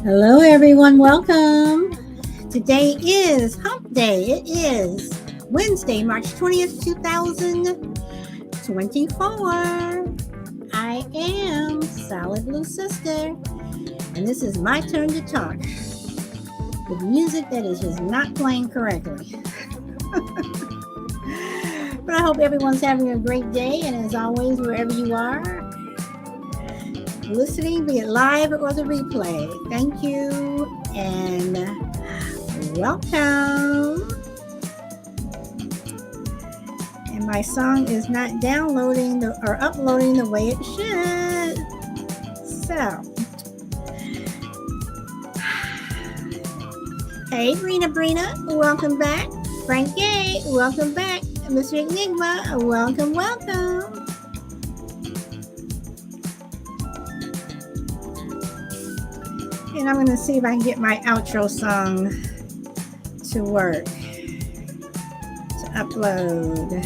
Hello, everyone. Welcome. Today is Hump Day. It is Wednesday, March 20th, 2024. I am Solid Blue Sister, and this is my turn to talk with music that is just not playing correctly. But I hope everyone's having a great day, and as always, wherever you are, listening, be it live or the replay. Thank you and welcome. And my song is not downloading or uploading the way it should. So, hey, Brina, welcome back. Frank Gay, welcome back. Mr. Enigma, welcome. And I'm going to see if I can get my outro song to work, to upload.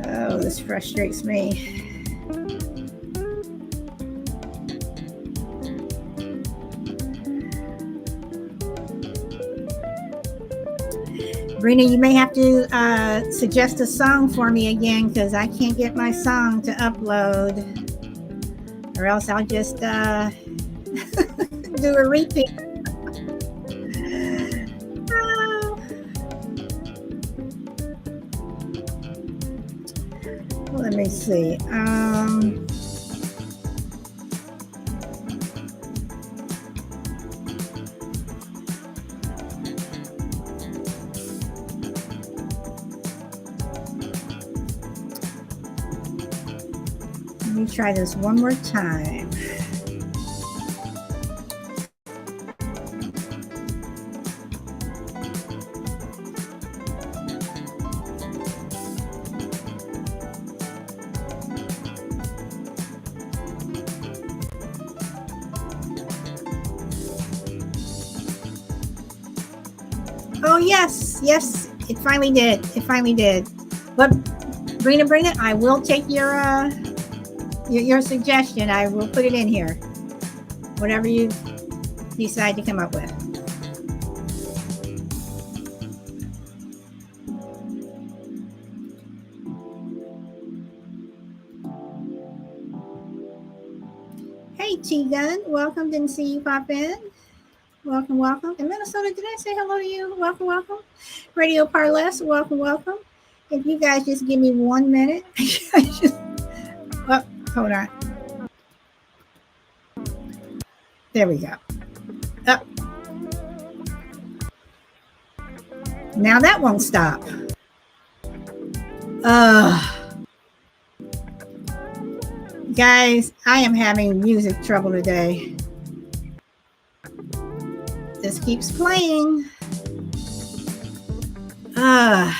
Oh, this frustrates me. Brina, you may have to suggest a song for me again because I can't get my song to upload. Or else I'll just do a repeat. Let me see. Let me try this one more time. Oh, yes, it finally did. But Brina, I will take your suggestion. I will put it in here. Whatever you decide to come up with. Hey, T-Gun, welcome. Didn't see you pop in. Welcome. In Minnesota, did I say hello to you? Welcome. Radio Parless, welcome. If you guys just give me 1 minute. Oh, hold on. There we go. Up. Now that won't stop. Guys, I am having music trouble today. This keeps playing. All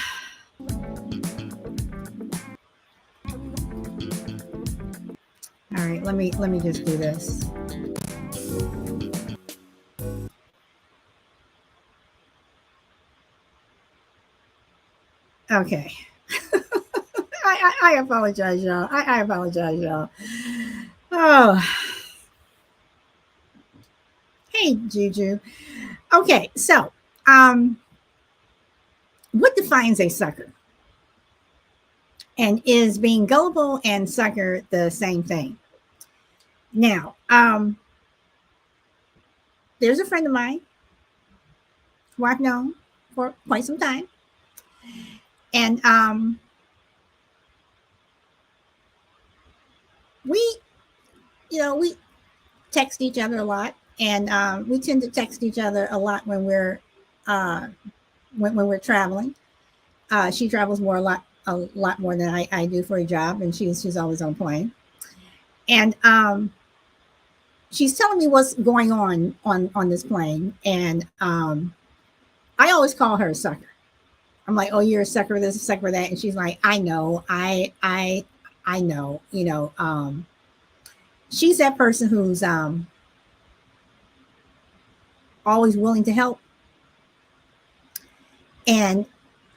right, let me just do this. Okay. I apologize, y'all. I apologize, y'all. Oh. Hey, Juju. Okay, so what defines a sucker? And is being gullible and sucker the same thing? Now, there's a friend of mine who I've known for quite some time. And we text each other a lot. And we tend to text each other a lot when we're traveling. She travels a lot more than I do for a job, and she's always on plane. And she's telling me what's going on this plane, and I always call her a sucker. I'm like, oh, you're a sucker this, a sucker that, and she's like, I know, I know, she's that person who's always willing to help. And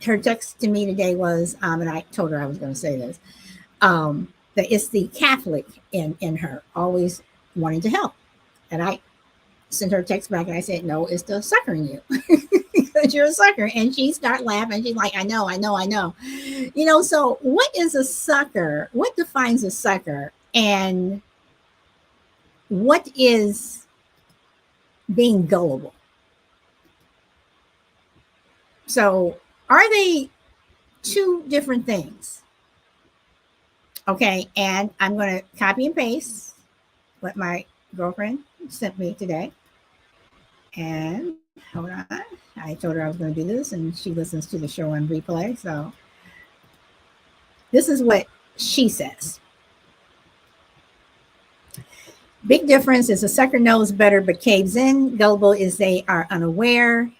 her text to me today was, and I told her I was going to say this, that it's the Catholic in her, always wanting to help. And I sent her a text back and I said, no, it's the sucker in you because you're a sucker. And she started laughing. She's like, I know, I know, I know. So what is a sucker? What defines a sucker? And what is being gullible? So are they two different things? Okay. And I'm going to copy and paste what my girlfriend sent me today. And hold on. I told her I was going to do this, and she listens to the show on replay. So this is what she says. Big difference is a sucker knows better but caves in. Gullible is they are unaware.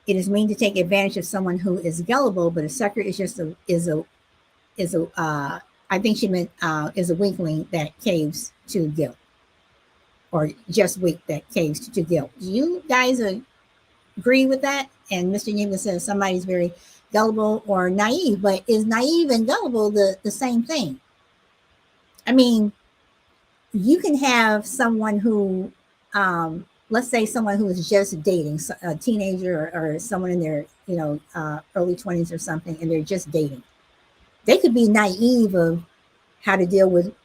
It is mean to take advantage of someone who is gullible, but a sucker is just I think she meant is a weakling that caves to guilt, or just weak that caves to guilt. Do you guys agree with that? And Mr. Newman says somebody's very gullible or naive, but is naive and gullible the same thing? I mean, you can have someone who, let's say someone who is just dating, a teenager or someone in their, early 20s or something, and they're just dating. They could be naive of how to deal with,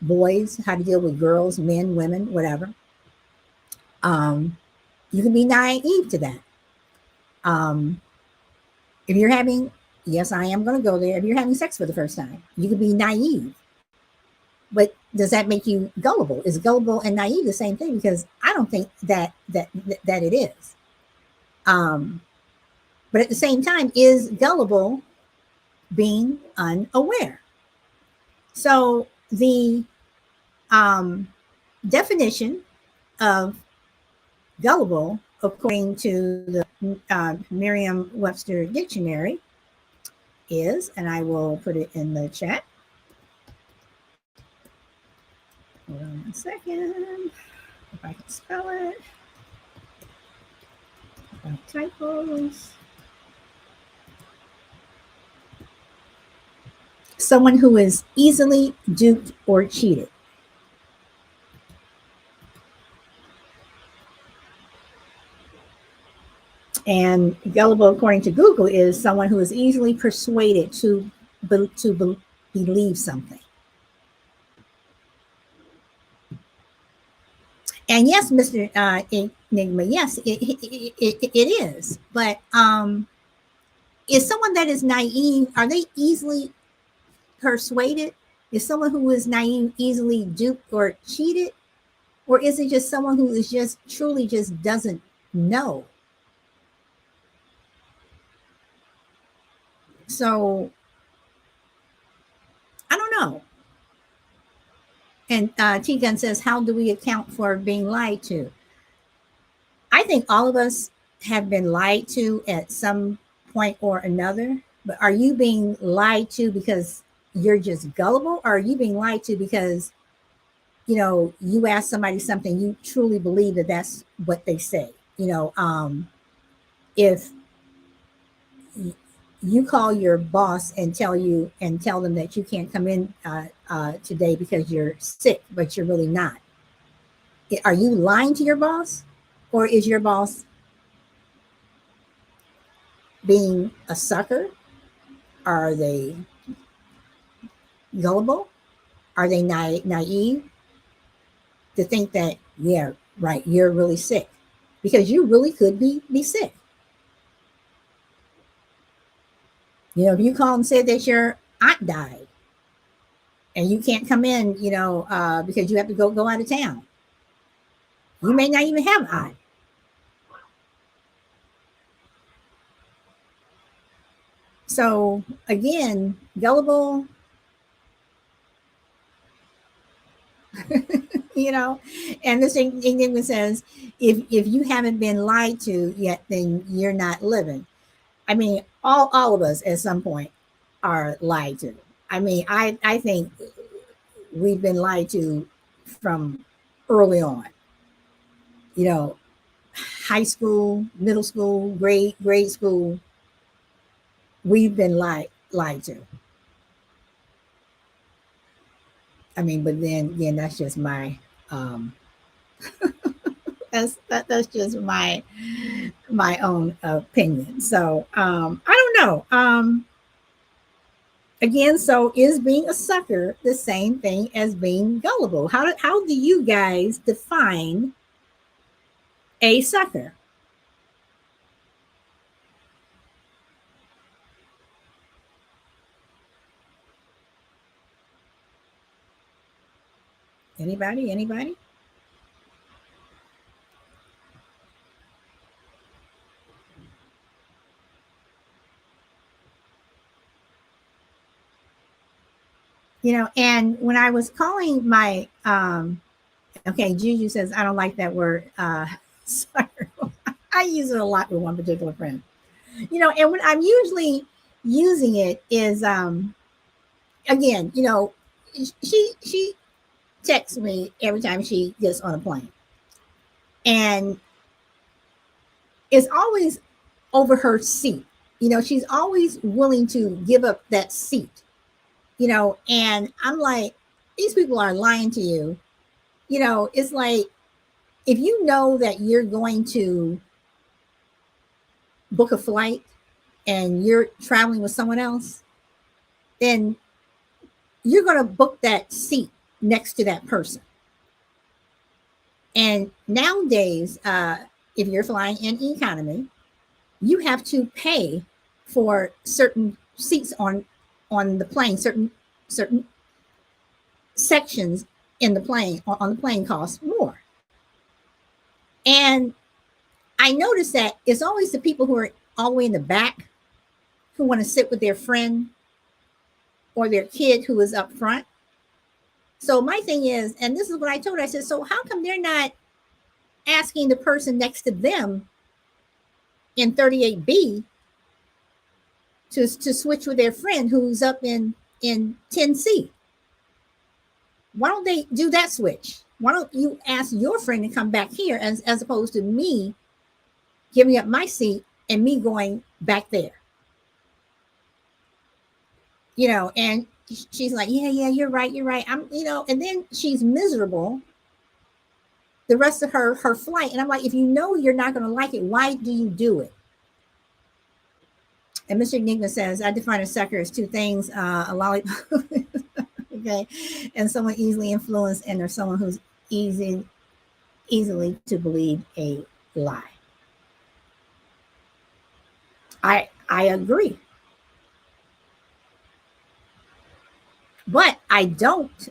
boys, how to deal with girls, men, women, whatever. You can be naive to that. If you're having, yes, I am going to go there. If you're having sex for the first time, you can be naive. But does that make you gullible? Is gullible and naive the same thing? Because I don't think that it is. But at the same time, is gullible being unaware? So the definition of gullible, according to the Merriam-Webster dictionary, is, and I will put it in the chat. Hold on 1 second. If I can spell it. Typos. Someone who is easily duped or cheated. And gullible, according to Google, is someone who is easily persuaded to believe something. And yes, Mr. Enigma, yes, it is. But is someone that is naive, are they easily persuaded? Is someone who is naive easily duped or cheated? Or is it just someone who is just truly just doesn't know? So I don't know. And T-Gun says, how do we account for being lied to? I think all of us have been lied to at some point or another. But are you being lied to because you're just gullible? Or are you being lied to because, you ask somebody something, you truly believe that that's what they say? If you call your boss and tell them that you can't come in today because you're sick, but you're really not. Are you lying to your boss, or is your boss being a sucker? Are they gullible? Are they naive to think that, yeah, right, you're really sick? Because you really could be sick. If you call and say that your aunt died and you can't come in, because you have to go out of town, you may not even have an aunt. So again, gullible, and this enigma says, if you haven't been lied to yet, then you're not living. I mean, all of us at some point are lied to. I mean, I think we've been lied to from early on. High school, middle school, grade school. We've been lied to. I mean, but then again, that's just my Um, that's just my own opinion. So I don't know. Again, so is being a sucker the same thing as being gullible? How do you guys define a sucker? Anybody? Anybody? And when I was calling my okay, Juju says I don't like that word sucker. I use it a lot with one particular friend. And when I'm usually using it is again, she texts me every time she gets on a plane. And it's always over her seat. She's always willing to give up that seat. And I'm like, these people are lying to you. It's like if you know that you're going to book a flight and you're traveling with someone else, then you're going to book that seat next to that person. And nowadays, if you're flying in economy, you have to pay for certain seats on the plane, certain sections in the plane on the plane cost more. And I noticed that it's always the people who are all the way in the back who want to sit with their friend or their kid who is up front. So my thing is, and this is what I told her, I said, so how come they're not asking the person next to them in 38B to switch with their friend who's up in 10C? Why don't they do that switch? Why don't you ask your friend to come back here as opposed to me giving up my seat and me going back there? And she's like, yeah, you're right. And then she's miserable the rest of her flight. And I'm like, if you know you're not going to like it, why do you do it? And Mr. Enigma says, I define a sucker as two things, a lollipop, okay, and someone easily influenced, and there's someone who's easily to believe a lie. I agree. But I don't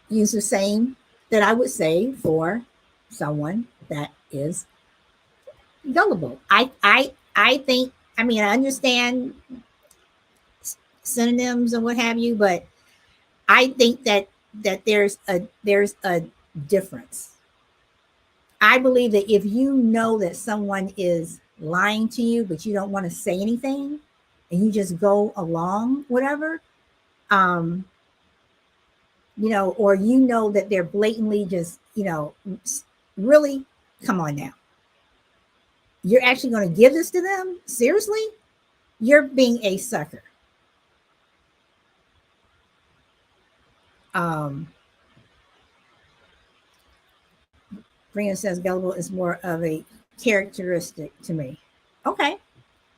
use the same that I would say for someone that is gullible. I think, I mean, I understand synonyms and what have you, but I think that there's a difference. I believe that if you know that someone is lying to you, but you don't want to say anything and you just go along, whatever, or that they're blatantly just, really, come on now. You're actually going to give this to them? Seriously? You're being a sucker. Brina says gullible is more of a characteristic to me. Okay.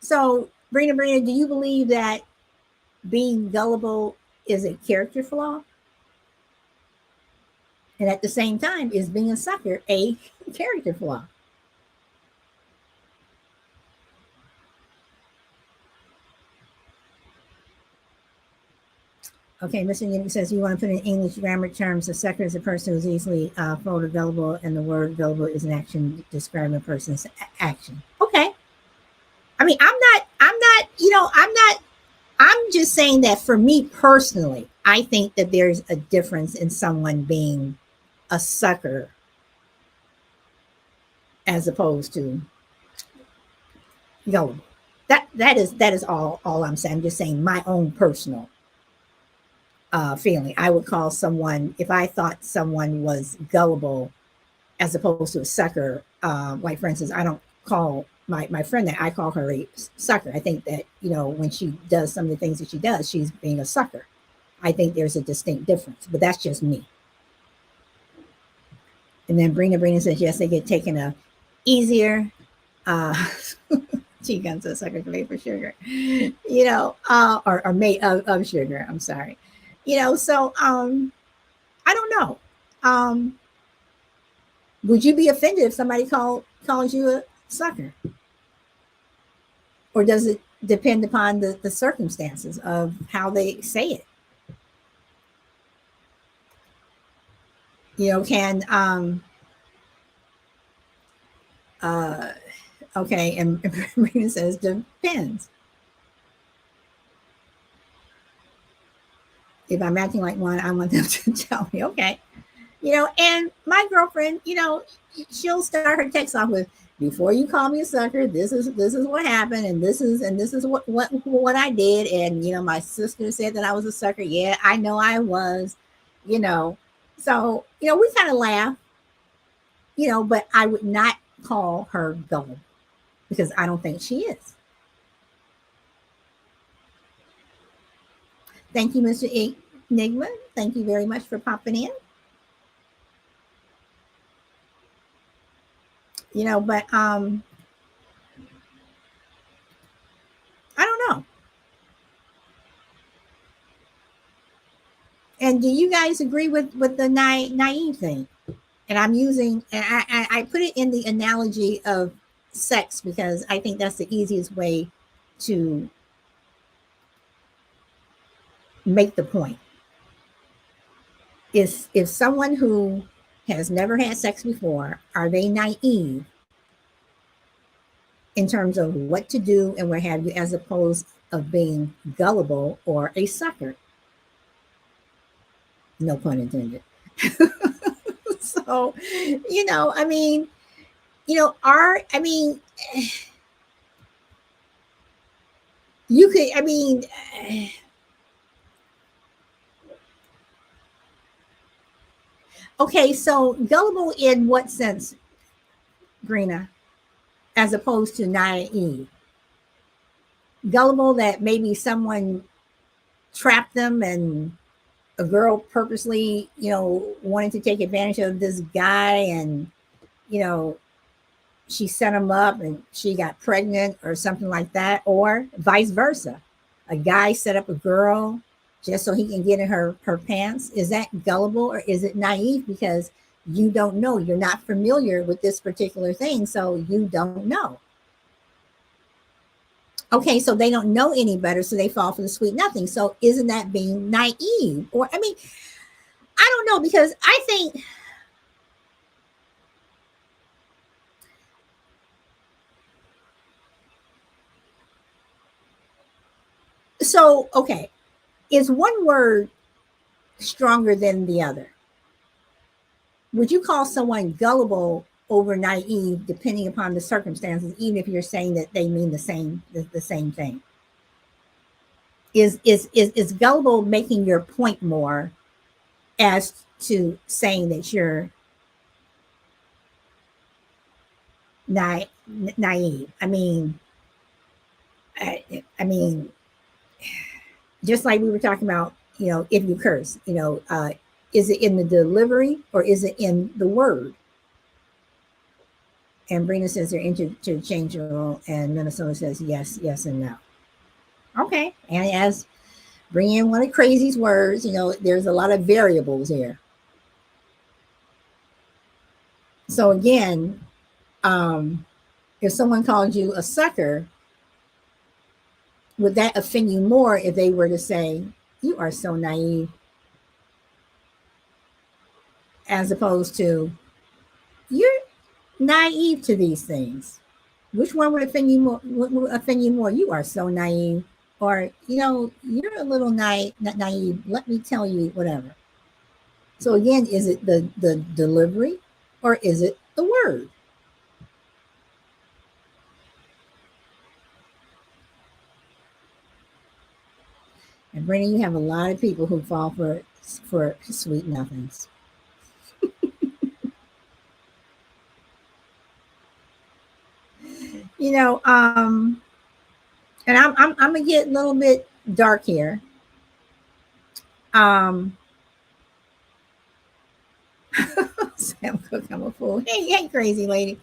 So, Brina, do you believe that being gullible is a character flaw? And at the same time, is being a sucker a character flaw? Okay, Mr. Unique says you want to put in English grammar terms. A sucker is a person who's easily folded, gullible, and the word gullible is an action describing a person's action. Okay. I mean, I'm just saying that for me personally, I think that there's a difference in someone being a sucker as opposed to gullible. That is all I'm saying. I'm just saying my own personal feeling. I would call someone, if I thought someone was gullible as opposed to a sucker, like for instance, I don't call my friend that, I call her a sucker. I think that, when she does some of the things that she does, she's being a sucker. I think there's a distinct difference, but that's just me. And then Brina says, yes, they get taken easier. Uh, she comes to suckers made for sugar, or made of sugar. I'm sorry. So I don't know. Um, would you be offended if somebody calls you a sucker? Or does it depend upon the circumstances of how they say it? Can uh okay, and Marina says depends. If I'm acting like one, I want them to tell me, okay. And my girlfriend, she'll start her text off with, before you call me a sucker, this is what happened, and this is what I did. And my sister said that I was a sucker. Yeah, I know I was, you know. So, we kind of laugh, but I would not call her gullible because I don't think she is. Thank you, Mr. Enigma. Thank you very much for popping in. But I don't know. And do you guys agree with the naive thing? And I'm using, and I put it in the analogy of sex because I think that's the easiest way to make the point. Is if someone who has never had sex before, are they naive in terms of what to do and what have you, as opposed of being gullible or a sucker? No pun intended. So, I mean, I mean, you could, I mean, okay, so gullible in what sense, Grina, as opposed to naive? Gullible that maybe someone trapped them and a girl purposely, wanted to take advantage of this guy, and, you know, she set him up and she got pregnant or something like that, or vice versa. A guy set up a girl just so he can get in her pants. Is that gullible or is it naive because you don't know? You're not familiar with this particular thing, so you don't know. Okay, so they don't know any better, so they fall for the sweet nothing. So isn't that being naive? Or, I mean, I don't know, because I think so. Okay, is one word stronger than the other? Would you call someone gullible over naive depending upon the circumstances, even if you're saying that they mean the same thing? Is gullible making your point more as to saying that you're naive? I mean, just like we were talking about, if you curse, is it in the delivery or is it in the word? And Brina says they're interchangeable, and Minnesota says yes, yes, and no. Okay, and as bring in one of Crazy's words, there's a lot of variables here. So again, if someone called you a sucker, would that offend you more if they were to say, you are so naive, as opposed to, you're naive to these things? Which one would offend you more? Would offend you more? You are so naive, or you're a little naive. Let me tell you, whatever. So again, is it the delivery, or is it the word? And Brandon, you have a lot of people who fall for sweet nothings. And I'm gonna get a little bit dark here. Um, I'm a fool. Hey, crazy lady.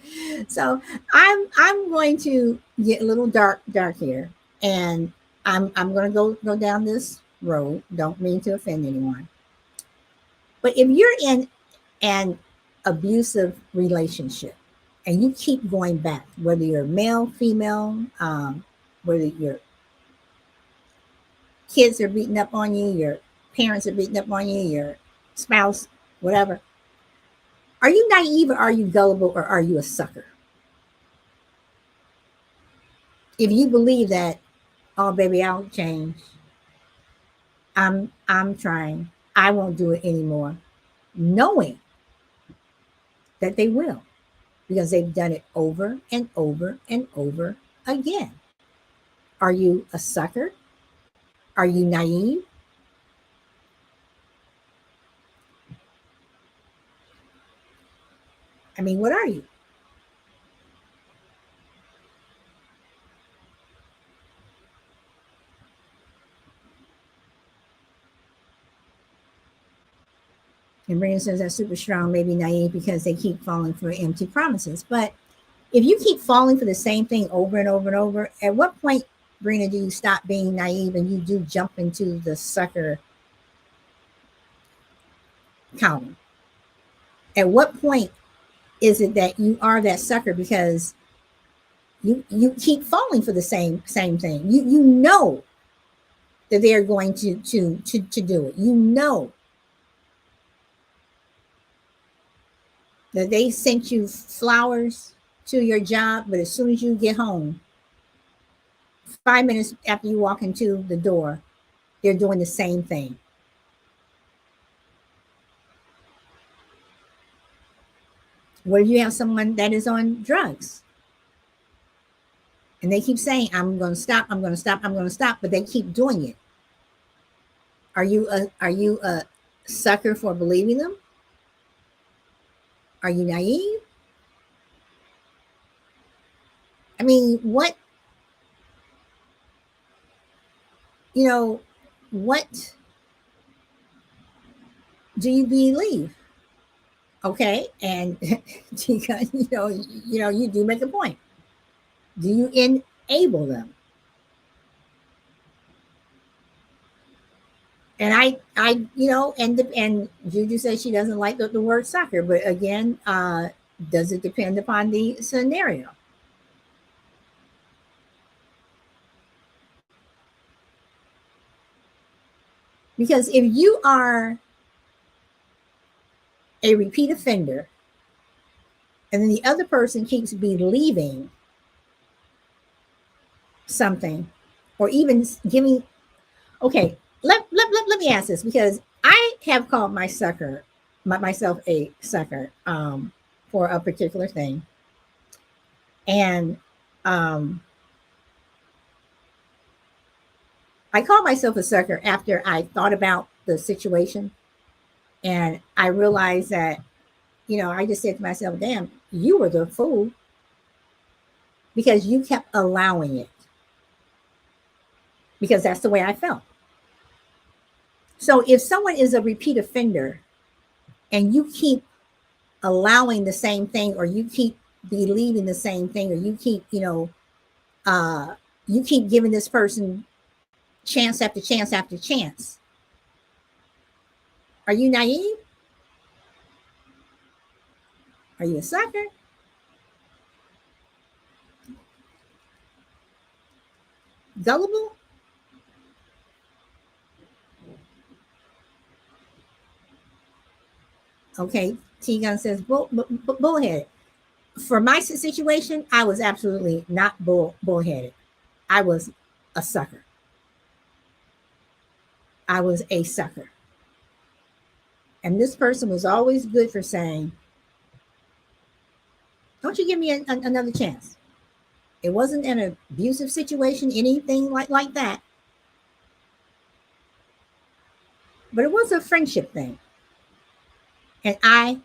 So I'm going to get a little dark here, and I'm going to go down this road. Don't mean to offend anyone, but if you're in an abusive relationship and you keep going back, whether you're male, female, whether your kids are beating up on you, your parents are beating up on you, your spouse, whatever. Are you naive or are you gullible or are you a sucker? If you believe that, oh baby, I'll change. I'm trying. I won't do it anymore. Knowing that they will because they've done it over and over and over again. Are you a sucker? Are you naive? I mean, what are you? And Brandon says that super strong may be naive because they keep falling for empty promises. But if you keep falling for the same thing over and over and over, at what point, Brina, do you stop being naive and you do jump into the sucker column? At what point is it that you are that sucker because you keep falling for the same thing? You know that they are going to do it. You know that they sent you flowers to your job, but as soon as you get home, 5 minutes after you walk into the door, they're doing the same thing. What if you have someone that is on drugs and they keep saying, I'm going to stop, I'm going to stop, I'm going to stop, but they keep doing it? Are you a sucker for believing them? Are you naive? I mean, what do you believe? Okay, and you do make a point. Do you enable them? And and Juju says she doesn't like the word soccer, but again, does it depend upon the scenario? Because if you are a repeat offender and then the other person keeps believing something or even giving, okay, let me ask this, because I have called myself a sucker for a particular thing. And I called myself a sucker after I thought about the situation and I realized that, I just said to myself, damn, you were the fool because you kept allowing it, because that's the way I felt. So if someone is a repeat offender and you keep allowing the same thing, or you keep believing the same thing, or you keep giving this person chance after chance after chance, are you naive? Are you a sucker? Gullible? Okay, T Gun says bullheaded. For my situation, I was absolutely not bullheaded. I was a sucker. I was a sucker. And this person was always good for saying, don't you give me another chance. It wasn't an abusive situation, anything like that. But it was a friendship thing. And I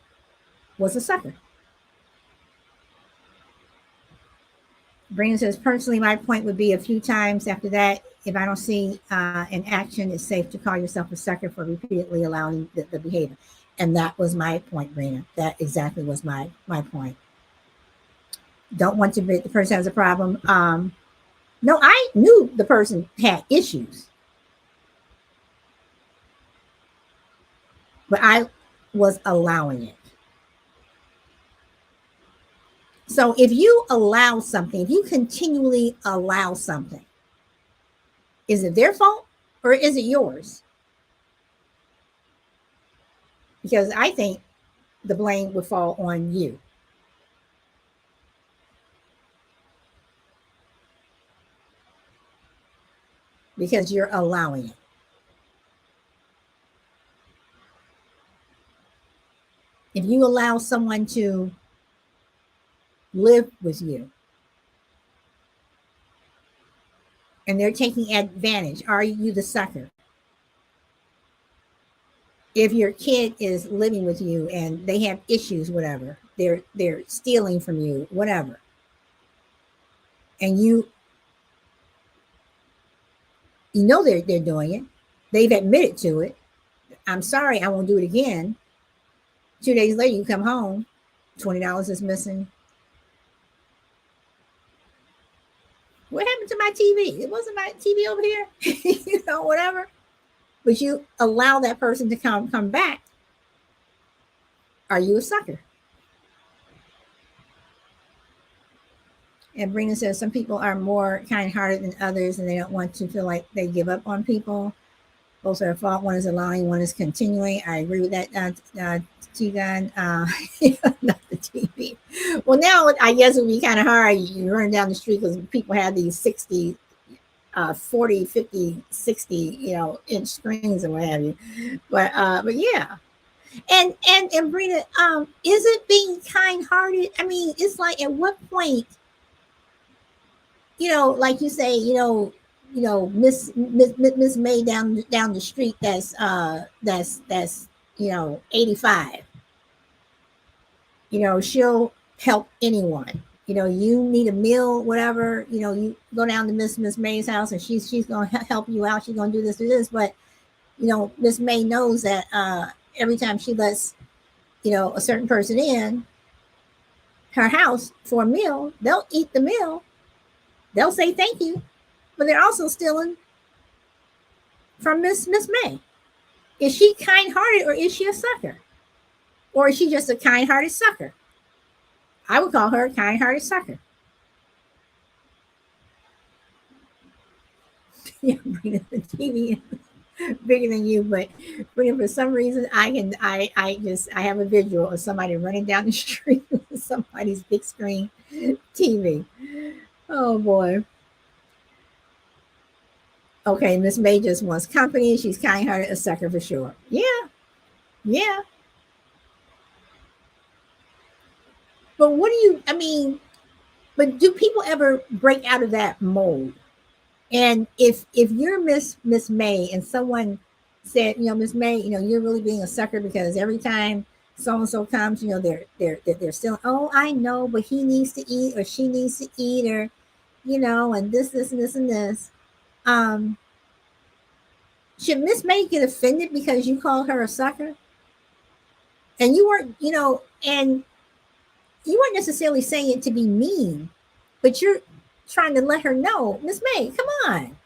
was a sucker. Brandon says, personally, my point would be a few times after that, if I don't see an action, it's safe to call yourself a sucker for repeatedly allowing the behavior. And that was my point, Brina. That exactly was my point. Don't want to be the person has a problem. No, I knew the person had issues, but I was allowing it. So if you allow something, if you continually allow something, is it their fault or is it yours? Because I think the blame would fall on you. Because you're allowing it. If you allow someone to live with you and they're taking advantage, are you the sucker? If your kid is living with you and they have issues, whatever, they're stealing from you, whatever, and you know they're doing it, they've admitted to it. I'm sorry, I won't do it again. 2 days later, you come home, $20 is missing. What happened to my TV? It wasn't my TV over here, whatever. But you allow that person to come back. Are you a sucker? And Brina says some people are more kind-hearted than others, and they don't want to feel like they give up on people. Both are at fault. One is allowing, one is continuing. I agree with that, T-Gun. Not the TV. Well, now I guess it would be kind of hard. You run down the street because people have these 60, 40, 50, 60, inch screens or what have you. But yeah. And Brina, is it being kind-hearted? I mean, it's like at what point, like you say, Miss May down the street that's 85. She'll help anyone. You need a meal, whatever. You go down to Miss May's house and she's gonna help you out. She's gonna do this. But Miss May knows that every time she lets a certain person in her house for a meal, they'll eat the meal. They'll say thank you, but they're also stealing from Miss May. Is she kind-hearted or is she a sucker? Or is she just a kind-hearted sucker? I would call her a kind-hearted sucker. Yeah, Brina, the TV is bigger than you, but Brina, for some reason, I have a visual of somebody running down the street with somebody's big screen TV. Oh boy. Okay, Miss May just wants company. She's kind-hearted, a sucker for sure. Yeah. But but do people ever break out of that mold? And if you're Miss May and someone said, Miss May, you're really being a sucker because every time so and so comes, they're still, oh, I know, but he needs to eat or she needs to eat or and this and this and this. Should Miss May get offended because you call her a sucker? And you weren't, and you weren't necessarily saying it to be mean, but you're trying to let her know, Miss May, come on.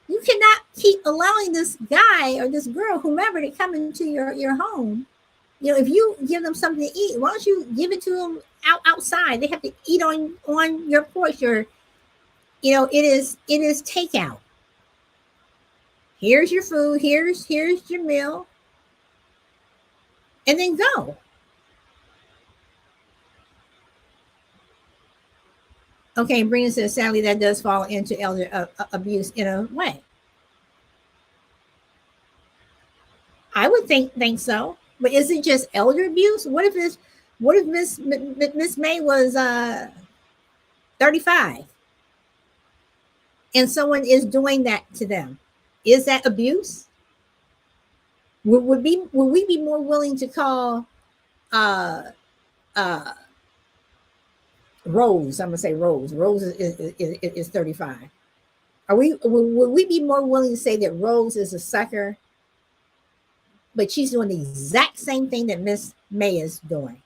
You cannot keep allowing this guy or this girl, whomever, to come into your home. If you give them something to eat, why don't you give it to them outside? They have to eat on your porch or it is takeout. Here's your food, here's your meal, and then go. Okay, Brina says, sadly, that does fall into elder abuse in a way. I would think so, but is it just elder abuse? What if Miss May was 35 and someone is doing that to them? Is that abuse? Would we be more willing to call Rose? I'm gonna say Rose. Rose is 35. Would we be more willing to say that Rose is a sucker but she's doing the exact same thing that Miss May is doing.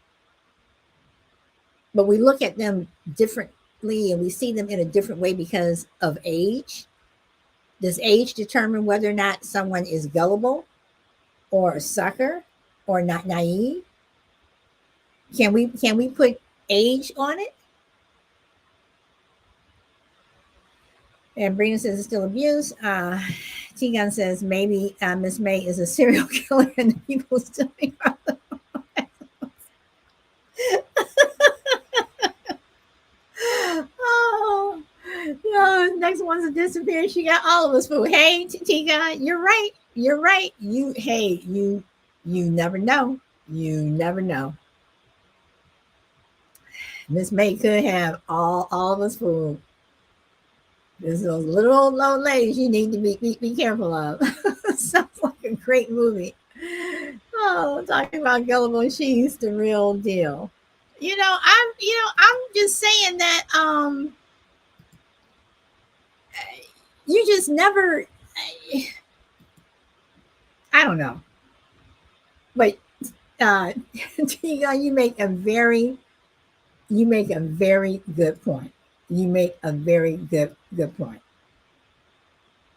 But we look at them differently and we see them in a different way because of age. Does age determine whether or not someone is gullible or a sucker or not naive? Can we put age on it? And Brina says it's still abuse. T-Gun says maybe Miss May is a serial killer and the people still oh, no, next one's a disappear. She got all of us food. Hey, T-Gun, you're right. You're right. You never know. You never know. Miss May could have all of us food. There's those little old ladies you need to be careful of. Sounds like a great movie. Oh, talking about gullible, she's the real deal. I'm just saying that you just never I don't know. But you make a very good point. You make a very good point.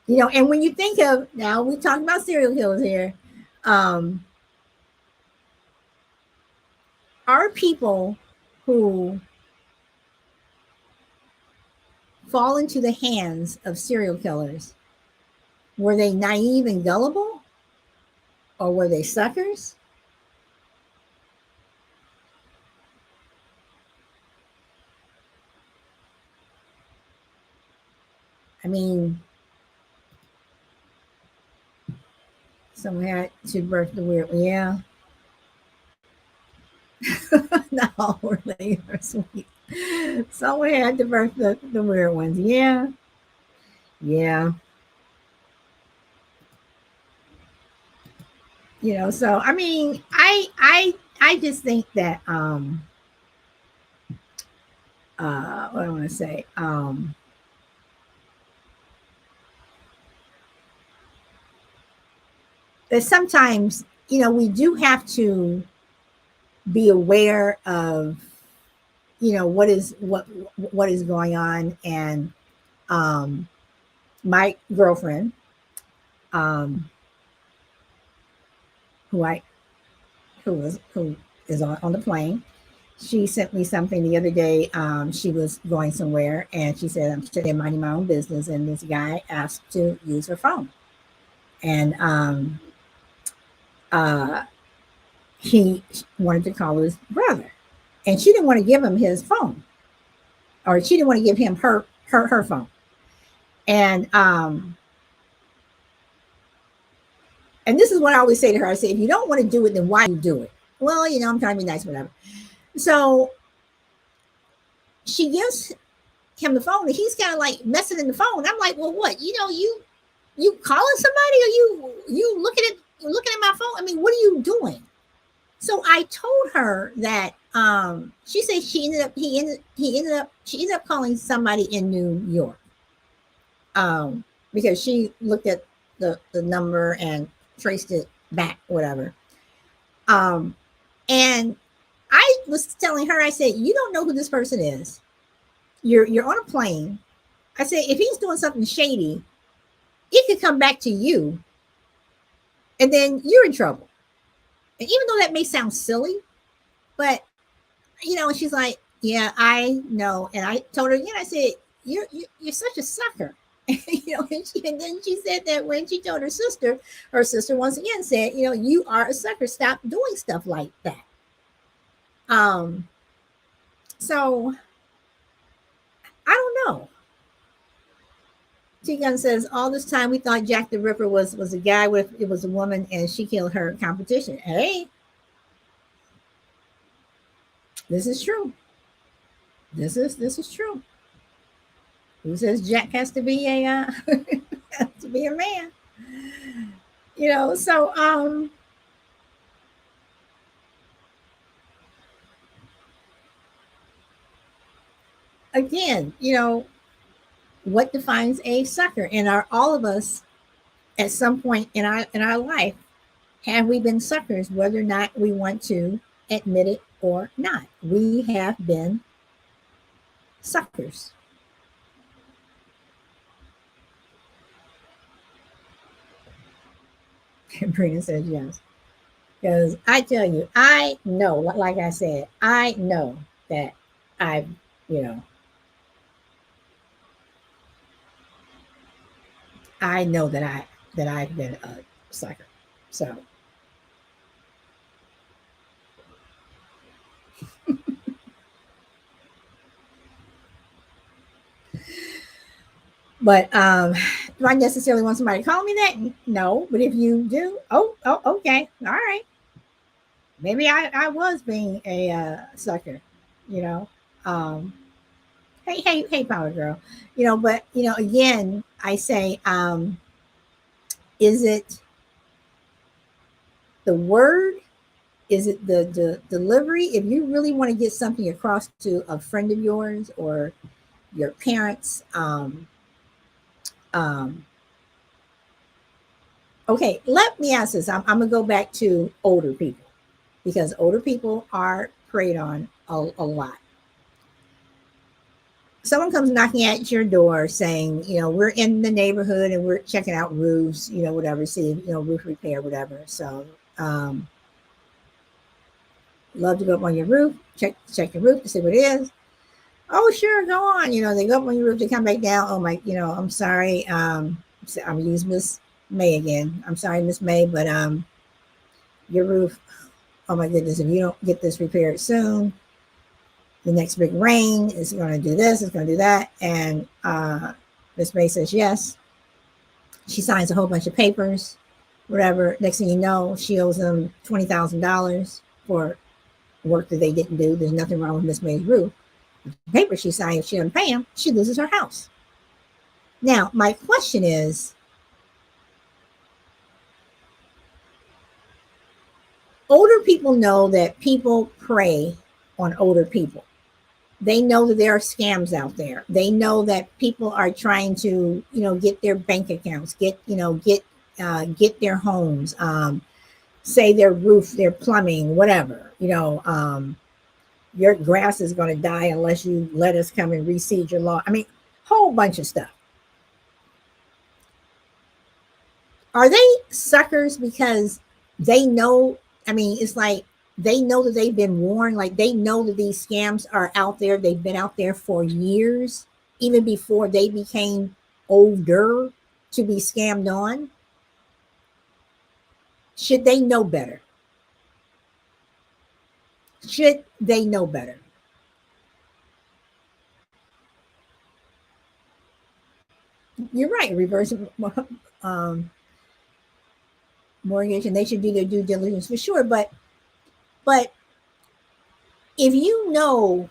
And when you think of, now we talking about serial killers here, are people who fall into the hands of serial killers, were they naive and gullible, or were they suckers? I mean, someone had to birth the weird. Yeah. Not all really are sweet. Someone had to birth the weird ones. Yeah. Yeah. So I mean, I just think that what I want to say, that sometimes, we do have to be aware of, what is going on. And my girlfriend, who is on the plane, she sent me something the other day. She was going somewhere and she said, I'm sitting there minding my own business, and this guy asked to use her phone. And he wanted to call his brother, and she didn't want to give him his phone, or she didn't want to give him her phone. And this is what I always say to her. I say, if you don't want to do it, then why do you do it? Well, I'm trying to be nice, whatever. So she gives him the phone, and he's kind of like messing in the phone. I'm like, well, what? You calling somebody, or you looking at my phone? I mean, what are you doing? So I told her that she said she ended up calling somebody in New York, because she looked at the number and traced it back, whatever. And I was telling her, I said, you don't know who this person is. You're on a plane. I said, if he's doing something shady, it could come back to you, and then you're in trouble. And even though that may sound silly, but and she's like, yeah, I know. And I told her again, I said, you're such a sucker. And then she said that when she told her sister once again said, you are a sucker. Stop doing stuff like that. So I don't know. T-Gun says, all this time we thought Jack the Ripper was a guy with, it was a woman and she killed her competition. Hey, this is true. This is true. Who says Jack has to be a has to be a man? So again, what defines a sucker? And are all of us at some point in our life Have we been suckers, whether or not we want to admit it or not? We have been suckers. Brina says yes. Because I tell you, I know, like I said, I know that I've, you know, I know that I've been a sucker. So, but do I necessarily want somebody to call me that? No. But if you do, okay, all right. Maybe I was being a sucker, you know. Um, hey, power girl, But again, I say, is it the word? Is it the delivery? If you really want to get something across to a friend of yours or your parents, um, okay, let me ask this. I'm gonna go back to older people because older people are preyed on a lot. Someone comes knocking at your door saying, we're in the neighborhood and we're checking out roofs, whatever, see, roof repair, whatever. So, love to go up on your roof, check your roof to see what it is. Oh, sure, go on. They go up on your roof, they come back down. Oh my, I'm sorry. I'm use Miss May again. I'm sorry, Miss May, but your roof, oh my goodness, if you don't get this repaired soon, the next big rain is going to do this, it's going to do that. And Miss May says yes. She signs a whole bunch of papers, whatever. Next thing you know, she owes them $20,000 for work that they didn't do. There's nothing wrong with Miss May's roof. The paper she signed, if she doesn't pay him, she loses her house. Now, my question is, older people know that people prey on older people. They know that there are scams out there. They know that people are trying to, get their bank accounts, get their homes, say their roof, their plumbing, whatever. Your grass is going to die unless you let us come and reseed your lawn. I mean, whole bunch of stuff. Are they suckers because they know? I mean, it's like they know that they've been warned. Like they know that these scams are out there. They've been out there for years, even before they became older to be scammed on. Should they know better? Should they know better? You're right. Reverse um, mortgage, and they should do their due diligence for sure. But if you know,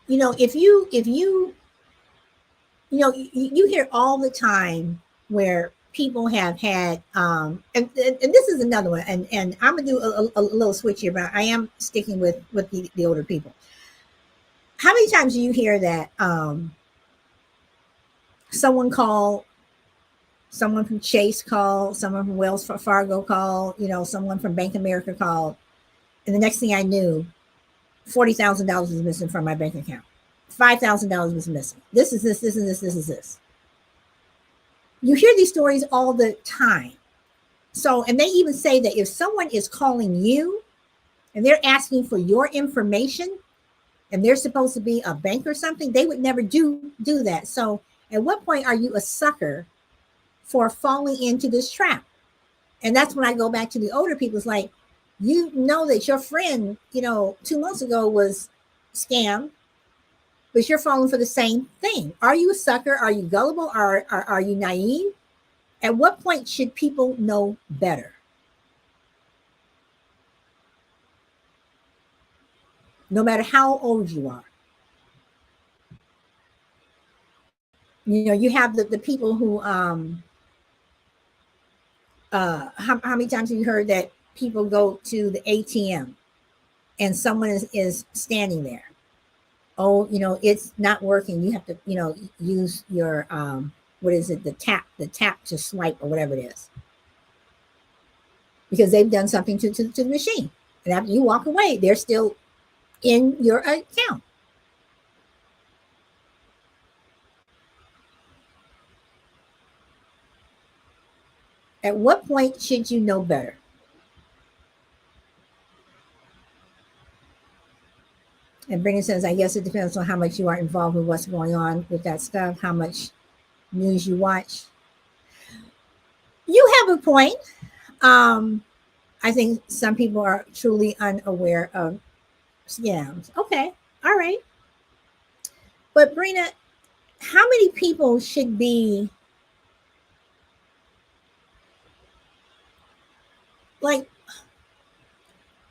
if you you hear all the time where people have had and this is another one, and I'm gonna do a little switch here, but I am sticking with the older people. How many times do you hear that someone call, someone from Chase call, someone from Wells Fargo call, someone from Bank of America called, and the next thing I knew, $40,000 was missing from my bank account. $5,000 was missing. This is this, this is this, this is this. You hear these stories all the time. So, and they even say that if someone is calling you and they're asking for your information and they're supposed to be a bank or something, they would never do that. So, at what point are you a sucker for falling into this trap? And that's when I go back to the older people. It's like, you know that your friend, 2 months ago was scammed, but you're falling for the same thing. Are you a sucker? Are you gullible? Are you naive? At what point should people know better? No matter how old you are. You have the people who how many times have you heard that people go to the ATM and someone is standing there? Oh, it's not working. You have to, use your what is it, the tap to swipe or whatever it is. because they've done something to the machine. And after you walk away, they're still in your account. At what point should you know better? And Brittany says, I guess it depends on how much you are involved with what's going on with that stuff, how much news you watch. You have a point. I think some people are truly unaware of scams. Okay. All right. But Brina, how many people should be like,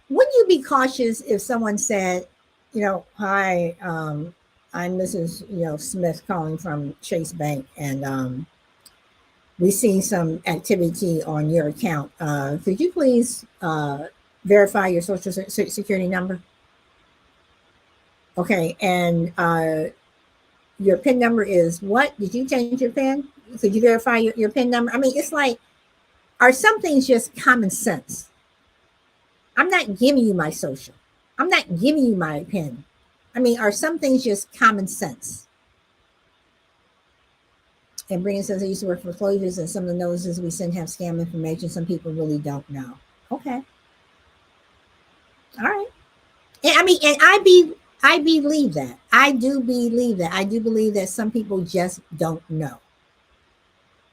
wouldn't you be cautious if someone said, hi, I'm Mrs. Smith calling from Chase Bank, and we see some activity on your account. Could you please verify your social security number? Okay, and your PIN number is what? Did you change your PIN? Could you verify your PIN number? I mean, it's like, are some things just common sense? I'm not giving you my social. I'm not giving you my PIN. I mean, are some things just common sense? And Brian says, I used to work for foreclosures, and some of the notices we send have scam information. Some people really don't know. Okay. All right. And I mean, and I believe that. I do believe that. I do believe that some people just don't know.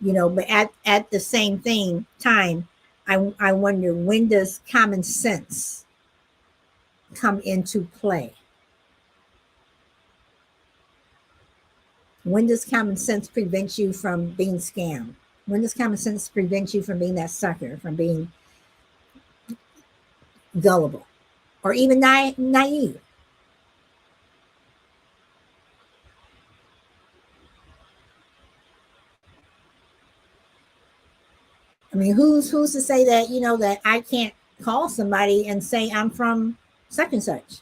But at the same time, I wonder, when does common sense come into play? When does common sense prevent you from being scammed? When does common sense prevent you from being that sucker, from being gullible, or even naive? I mean, who's to say that, that I can't call somebody and say I'm from such and such?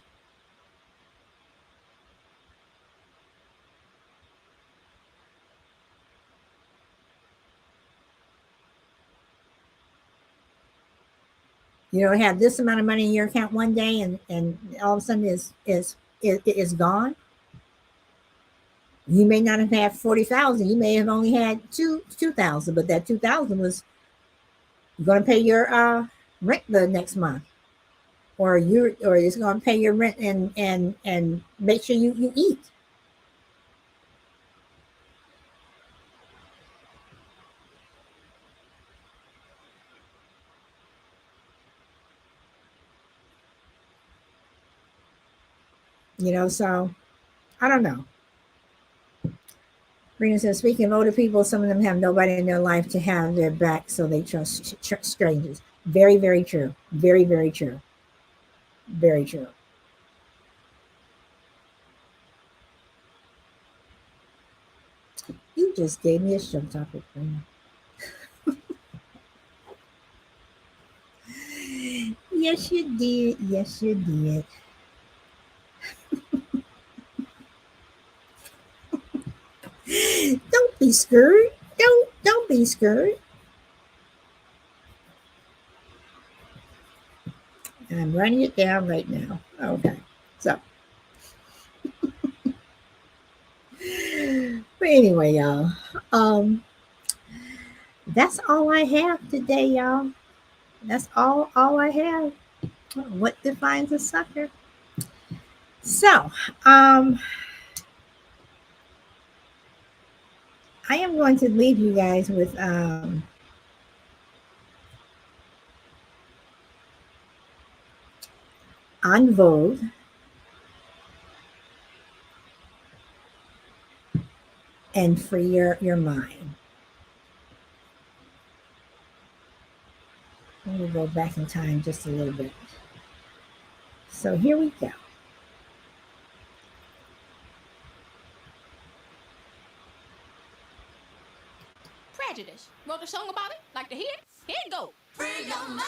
Have this amount of money in your account one day, and all of a sudden is gone. You may not have had 40,000. You may have only had 2,000, but that 2,000 was going to pay your rent the next month, or it's going to pay your rent and make sure you eat. So I don't know. Rena says, speaking of older people, some of them have nobody in their life to have their back, so they trust strangers. Very, very true. Very, very true. Very true. You just gave me a show topic, Rena. Yes, you did. Yes, you did. Don't be scared. Don't be scared. I'm running it down right now. Okay. So but anyway, y'all. That's all I have today, y'all. That's all I have. What defines a sucker? So, I am going to leave you guys with En Vogue and Free Your Mind. Let me go back in time just a little bit. So here we go. Prejudice. Wrote a song about it. Like to hear it? Here it goes. Free your mind.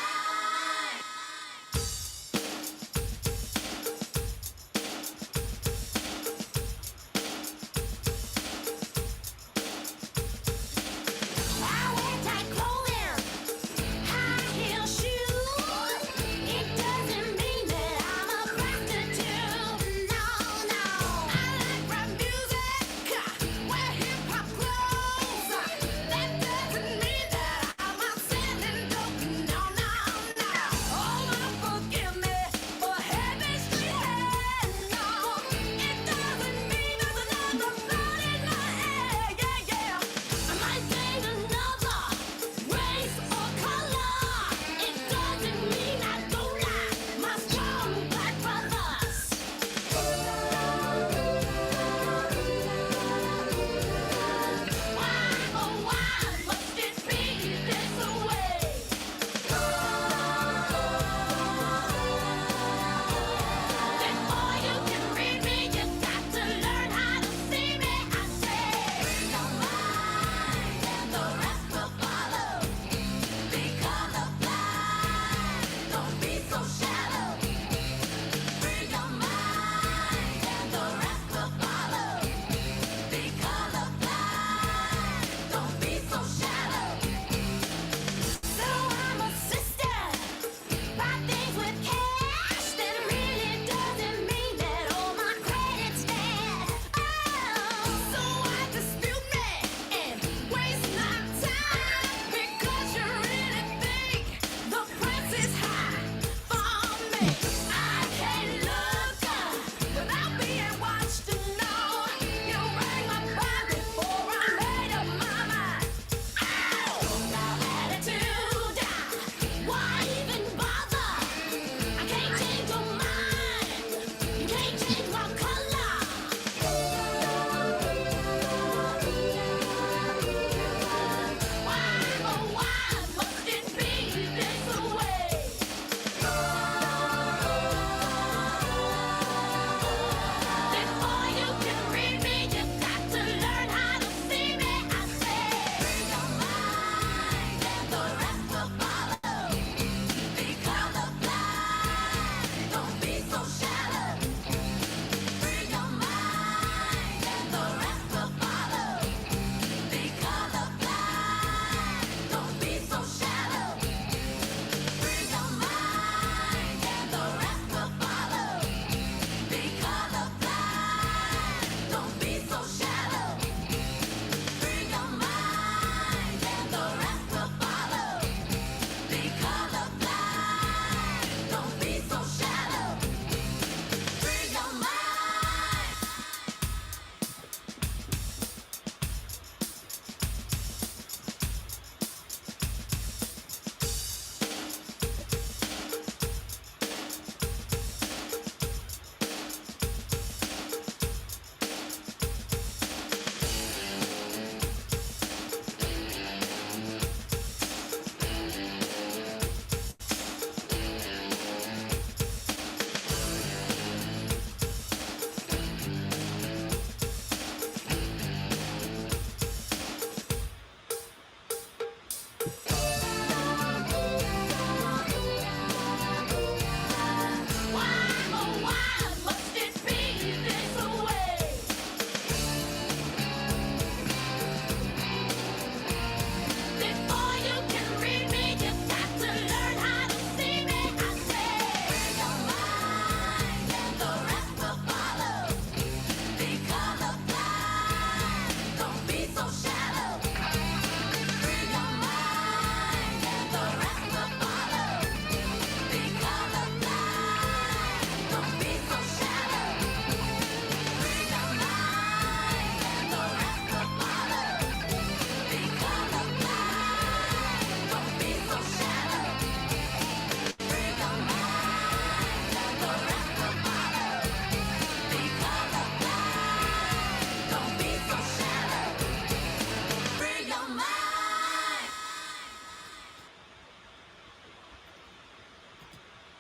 I wear tight clothing, high heel shoes.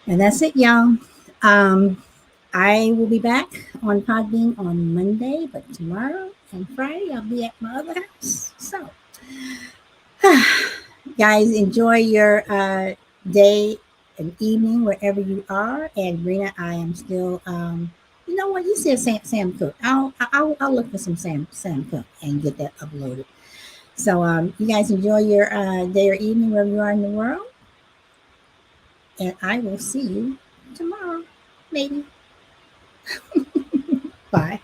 And that's it, y'all. Um, I will be back on Podbean on Monday, but tomorrow and Friday I'll be at my other house. So, guys, enjoy your day and evening wherever you are. And Rena, I am still, you know what? You said Sam Cook. I'll look for some Sam Cook and get that uploaded. So, you guys enjoy your day or evening wherever you are in the world. And I will see you tomorrow, maybe. Bye.